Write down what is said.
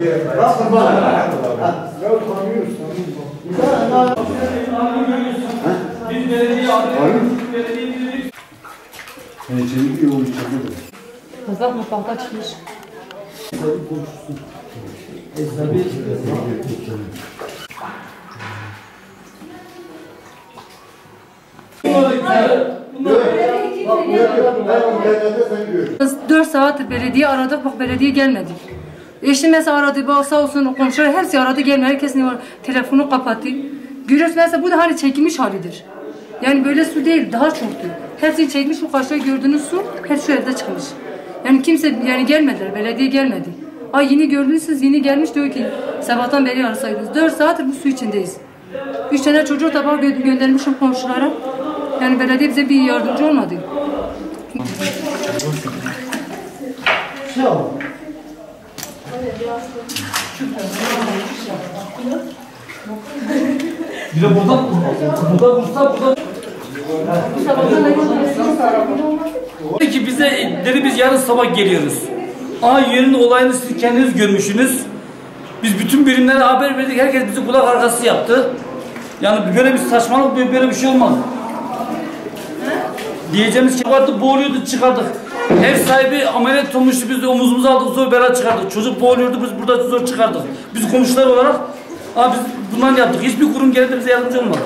Nasıl bak? Ya tanıyoruz. Biz belediye adayı, belediye Çelik yolu çekiyor. Kazak mutfakta çıkmış. Bunlar 4 saattir belediye aradık, bak belediye gelmedi. Eşim mesela aradı, bak sağ olsun komşular hepsi aradı gelmedi, herkesin telefonu kapattı. Görüyorsun mesela bu da hani çekilmiş halidir. Yani böyle su değil, daha çoktu. Hepsini çekmiş, bu karşıda gördüğünüz su hep şu evde çıkmış. Yani kimse yani gelmediler, belediye gelmedi. Ay yeni gördünüz siz, yeni gelmiş diyor ki sabahtan beri arasaydınız. 4 saattir bu su içindeyiz. 3 tane çocuğu tabağı göndermişim komşulara. Yani belediye bize bir yardımcı olmadı. bir de buradan vursa ki bize dedi biz yarın sabah geliyoruz. Yerin olayını siz kendiniz görmüşsünüz. Biz bütün birimlere haber verdik. Herkes bizi kulak arkası yaptı. Yani böyle bir saçmalık, böyle bir şey olmaz. Diyeceğimiz şey vardı, boğuluyordu, çıkardık. Ev sahibi ameliyat olmuştu, biz de omuzumuza aldık, zor bela çıkardık. Çocuk boğuluyordu, biz burada zor çıkardık. Biz komşular olarak biz bundan yaptık. Hiçbir kurum gelip bize yardımcı olmadı.